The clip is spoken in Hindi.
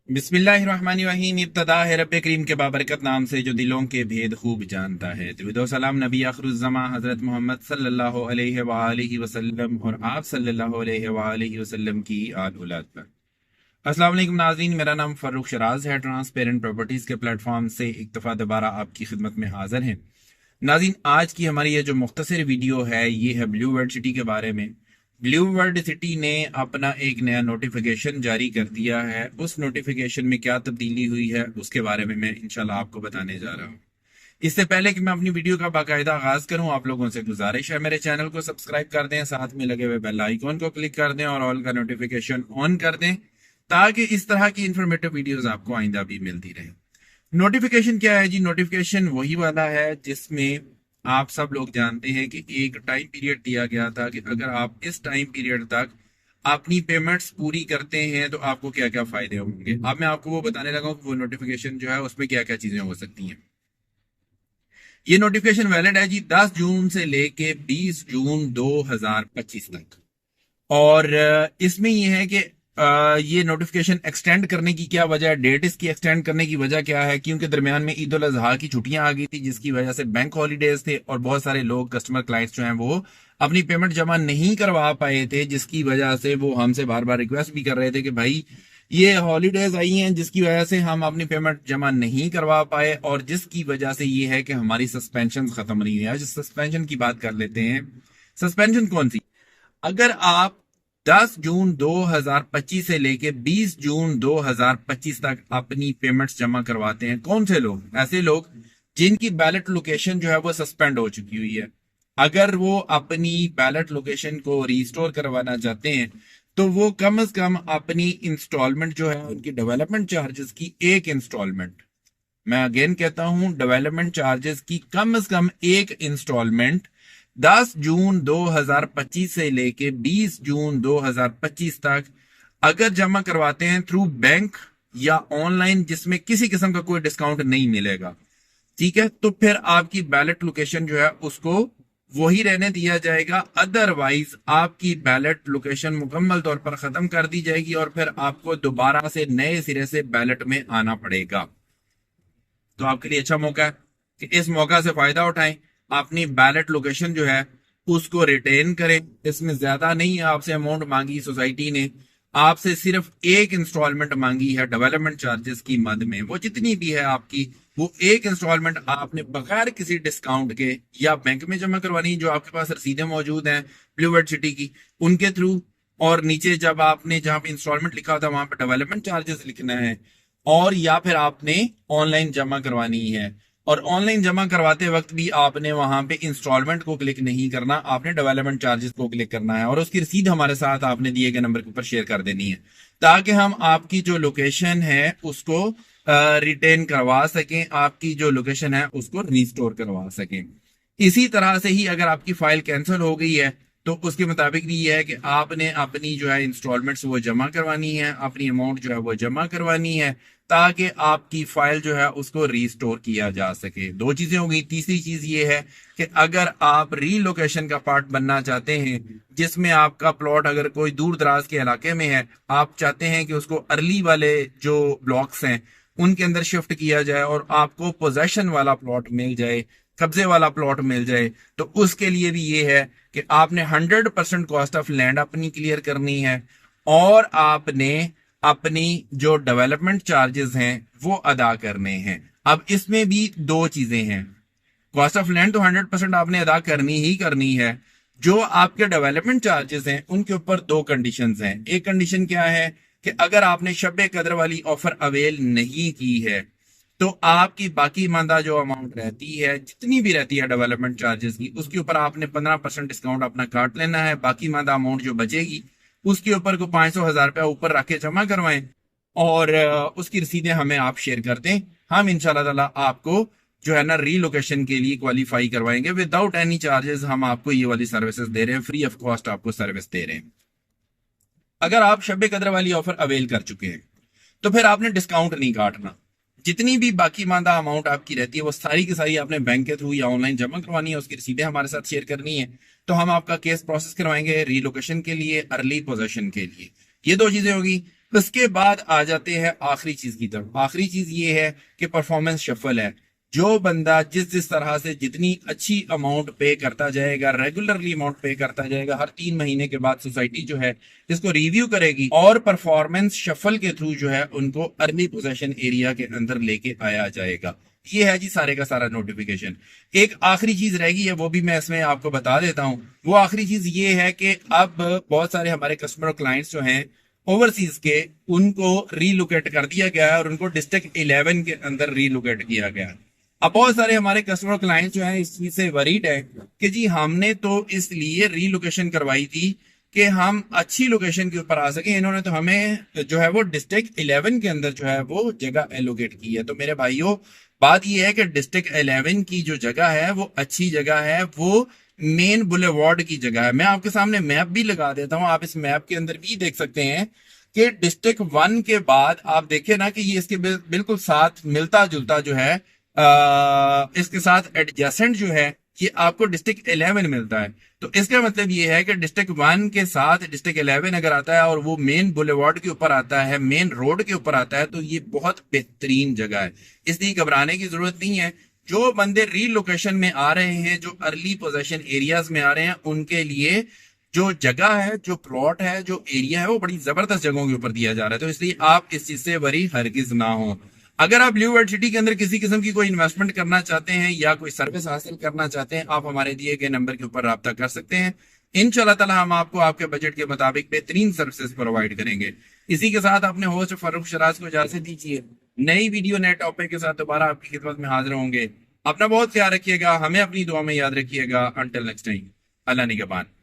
बिस्मिल्लाहिर्रहमानिर्रहीम। इब्तदा है रब्बे करीम के बाबरकत नाम से जो दिलों के भेद खूब जानता है। दुरूद सलाम नबी आखिरुज़्ज़मा हज़रत मोहम्मद सल्लल्लाहु अलैहि वसल्लम और आप सल्लल्लाहु अलैहि वसल्लम की आल औलाद पर। अस्सलाम वालेकुम नाज़रीन, मेरा नाम फ़र्रुख शराज है। ट्रांसपेरेंट प्रॉपर्टीज़ के प्लेटफॉर्म से एक दफ़ा दोबारा आपकी खिदमत में हाजिर हैं। नाज़रीन, आज की हमारी ये जो मुख्तसर वीडियो है ये है ब्लू वर्ल्ड सिटी के बारे में। ब्लू वर्ल्ड सिटी ने अपना एक नया नोटिफिकेशन जारी कर दिया है। उस नोटिफिकेशन में क्या तब्दीली हुई है उसके बारे में मैं इंशाल्लाह आपको बताने जा रहा हूँ। इससे पहले कि मैं अपनी वीडियो का बाकायदा आगाज करूं, आप लोगों से गुजारिश है मेरे चैनल को सब्सक्राइब कर दें, साथ में लगे हुए बेल आइकॉन को क्लिक कर दें और ऑल का नोटिफिकेशन ऑन कर दें ताकि इस तरह की इंफॉर्मेटिव वीडियोस आपको आइंदा भी मिलती रहे। नोटिफिकेशन क्या है जी? नोटिफिकेशन वही वाला है जिसमें आप सब लोग जानते हैं कि एक टाइम पीरियड दिया गया था कि अगर आप इस टाइम पीरियड तक अपनी पेमेंट्स पूरी करते हैं तो आपको क्या क्या फायदे होंगे। अब मैं आपको वो बताने लगा हूं कि वो नोटिफिकेशन जो है उसमें क्या क्या चीजें हो सकती हैं। ये नोटिफिकेशन वैलिड है जी 10 जून से लेके 20 जून 2025 तक। और इसमें यह है कि ये नोटिफिकेशन एक्सटेंड करने की क्या वजह है, डेट इसकी एक्सटेंड करने की वजह क्या है? क्योंकि दरमियान में ईद उल अजहा की छुट्टियां आ गई थी जिसकी वजह से बैंक हॉलीडेज थे और बहुत सारे लोग कस्टमर क्लाइंट्स जो हैं वो अपनी पेमेंट जमा नहीं करवा पाए थे, जिसकी वजह से वो हमसे बार बार रिक्वेस्ट भी कर रहे थे कि भाई ये हॉलीडेज आई हैं जिसकी वजह से हम अपनी पेमेंट जमा नहीं करवा पाए और जिसकी वजह से ये है कि हमारी सस्पेंशन खत्म नहीं हुई। आज सस्पेंशन की बात कर लेते हैं। सस्पेंशन कौन सी? अगर आप 10 जून 2025 से लेके 20 जून 2025 तक अपनी पेमेंट्स जमा करवाते हैं, कौन से लोग? ऐसे लोग जिनकी बैलेट लोकेशन जो है वो सस्पेंड हो चुकी हुई है। अगर वो अपनी बैलेट लोकेशन को रिस्टोर करवाना चाहते हैं तो वो कम से कम अपनी इंस्टॉलमेंट जो है उनकी डेवलपमेंट चार्जेस की एक इंस्टॉलमेंट, मैं अगेन कहता हूं डेवलपमेंट चार्जेस की कम से कम एक इंस्टॉलमेंट 10 जून 2025 से लेके 20 जून 2025 तक अगर जमा करवाते हैं थ्रू बैंक या ऑनलाइन, जिसमें किसी किस्म का कोई डिस्काउंट नहीं मिलेगा, ठीक है, तो फिर आपकी बैलेट लोकेशन जो है उसको वही रहने दिया जाएगा। अदरवाइज आपकी बैलेट लोकेशन मुकम्मल तौर पर खत्म कर दी जाएगी और फिर आपको दोबारा से नए सिरे से बैलेट में आना पड़ेगा। तो आपके लिए अच्छा मौका है कि इस मौका से फायदा उठाएं, अपनी बैलेट लोकेशन जो है उसको रिटेन करें। इसमें ज्यादा नहीं आपसे अमाउंट मांगी सोसाइटी ने, आपसे सिर्फ एक इंस्टॉलमेंट मांगी है डेवलपमेंट चार्जेस की मद में। वो जितनी भी है आपकी, वो एक इंस्टॉलमेंट आपने बगैर किसी डिस्काउंट के या बैंक में जमा करवानी है, जो आपके पास रसीदें मौजूद हैं ब्लू वर्ल्ड सिटी की उनके थ्रू, और नीचे जब आपने जहां पे इंस्टॉलमेंट लिखा था वहां पे डेवलपमेंट चार्जेस लिखना है, और या फिर आपने ऑनलाइन जमा करवानी है। और ऑनलाइन जमा करवाते वक्त भी आपने वहां पे इंस्टॉलमेंट को क्लिक नहीं करना, आपने डेवलपमेंट चार्जेस को क्लिक करना है और उसकी रसीद हमारे साथ आपने दिए गए नंबर के ऊपर शेयर कर देनी है ताकि हम आपकी जो लोकेशन है उसको रिटेन करवा सकें, आपकी जो लोकेशन है उसको रिस्टोर करवा सकें। इसी तरह से ही अगर आपकी फाइल कैंसिल हो गई है तो उसके मुताबिक भी ये है कि आपने अपनी जो है इंस्टॉलमेंट्स वो जमा करवानी है, अपनी अमाउंट जो है वो जमा करवानी है ताकि आपकी फाइल जो है उसको रीस्टोर किया जा सके। दो चीजें हो गई। तीसरी चीज ये है कि अगर आप रीलोकेशन का पार्ट बनना चाहते हैं, जिसमें आपका प्लॉट अगर कोई दूर दराज के इलाके में है, आप चाहते हैं कि उसको अर्ली वाले जो ब्लॉक्स हैं उनके अंदर शिफ्ट किया जाए और आपको पोजेशन वाला प्लॉट मिल जाए, कब्जे वाला प्लॉट मिल जाए, तो उसके लिए भी ये है कि आपने 100% कॉस्ट ऑफ लैंड अपनी क्लियर करनी है और आपने अपनी जो डेवलपमेंट चार्जेस हैं वो अदा करने हैं। अब इसमें भी दो चीजें हैं। कॉस्ट ऑफ लैंड तो 100% आपने अदा करनी ही करनी है। जो आपके डेवलपमेंट चार्जेस हैं उनके ऊपर दो कंडीशंस हैं। एक कंडीशन क्या है कि अगर आपने शब कदर वाली ऑफर अवेल नहीं की है तो आपकी बाकी मानदा जो अमाउंट रहती है, जितनी भी रहती है डेवलपमेंट चार्जेस की, उसके ऊपर आपने 15% डिस्काउंट अपना काट लेना है। बाकी मानदा अमाउंट जो बचेगी उसके ऊपर को 500,000 रुपया ऊपर रख के जमा करवाएं और उसकी रसीदें हमें आप शेयर कर दें। हम इंशाल्लाह ताला आपको जो है ना रीलोकेशन के लिए क्वालिफाई करवाएंगे विदाउट एनी चार्जेस। हम आपको ये वाली सर्विसेज दे रहे हैं, फ्री ऑफ कॉस्ट आपको सर्विस दे रहे हैं। अगर आप शब कदर वाली ऑफर अवेल कर चुके हैं तो फिर आपने डिस्काउंट नहीं काटना। जितनी भी बाकी मानदा अमाउंट आपकी रहती है वो सारी की सारी आपने बैंक के थ्रू या ऑनलाइन जमा करवानी है, उसकी रसीदें हमारे साथ शेयर करनी है, तो हम आपका केस प्रोसेस करवाएंगे रीलोकेशन के लिए, अर्ली पोजेशन के लिए। ये दो चीजें होगी। उसके बाद आ जाते हैं आखिरी चीज की तरफ। आखिरी चीज ये है कि परफॉर्मेंस शफल है। जो बंदा जिस तरह से जितनी अच्छी अमाउंट पे करता जाएगा, रेगुलरली अमाउंट पे करता जाएगा, हर 3 महीने के बाद सोसाइटी जो है इसको रिव्यू करेगी और परफॉर्मेंस शफल के थ्रू जो है उनको अर्ली पोजेशन एरिया के अंदर लेके आया जाएगा। ये है जी सारे का सारा नोटिफिकेशन। एक आखिरी चीज रहेगी है, वो भी मैं इसमें आपको बता देता हूं। वो आखिरी चीज ये है कि अब बहुत सारे हमारे कस्टमर और क्लाइंट्स जो हैं ओवरसीज के, उनको रीलोकेट कर दिया गया है और उनको डिस्ट्रिक्ट 11 के अंदर रीलोकेट किया गया है। अब बहुत सारे हमारे कस्टमर क्लाइंट्स जो हैं इस चीज से वरीड है कि जी हमने तो इसलिए रीलोकेशन करवाई थी कि हम अच्छी लोकेशन के ऊपर आ सके, इन्होंने तो हमें जो है वो डिस्ट्रिक्ट 11 के अंदर जो है वो जगह एलोकेट की है। तो मेरे भाइयों, बात ये है कि डिस्ट्रिक्ट 11 की जो जगह है वो अच्छी जगह है, वो मेन बुलेवार्ड की जगह है। मैं आपके सामने मैप भी लगा देता हूं, आप इस मैप के अंदर भी देख सकते हैं कि डिस्ट्रिक्ट 1 के बाद आप देखिए ना कि ये इसके बिल्कुल साथ मिलता जुलता जो है, इसके साथ एडजेसेंट जो है ये आपको डिस्ट्रिक्ट 11 मिलता है। तो इसका मतलब ये है कि डिस्ट्रिक्ट 1 के साथ डिस्ट्रिक्ट 11 अगर आता है और वो मेन बुलेवार्ड के ऊपर आता है, मेन रोड के ऊपर आता है, तो ये बहुत बेहतरीन जगह है। इसलिए घबराने की जरूरत नहीं है। जो बंदे रीलोकेशन में आ रहे हैं, जो अर्ली पोजेशन एरियाज में आ रहे हैं, उनके लिए जो जगह है, जो प्लॉट है, जो एरिया है, वो बड़ी जबरदस्त जगहों के ऊपर दिया जा रहा है। तो इसलिए आप इस चीज से वरी हरगिज ना हो। अगर आप ब्लू वर्ल्ड सिटी के अंदर किसी किस्म की कोई इन्वेस्टमेंट करना चाहते हैं या कोई सर्विस हासिल करना चाहते हैं, आप हमारे दिए गए नंबर के ऊपर राब्ता कर सकते हैं। इंशाल्लाह ताला हम आपको आपके बजट के मुताबिक बेहतरीन सर्विसेज प्रोवाइड करेंगे। इसी के साथ अपने होस्ट फारूक शराज को इजाजत दीजिए। नई वीडियो नए टॉपिक के साथ दोबारा आपकी खिदमत में हाजिर होंगे। अपना बहुत ख्याल रखिएगा, हमें अपनी दुआ में याद रखिएगा। अंटिल नेक्स्ट टाइम, अल्लाह निगहबान।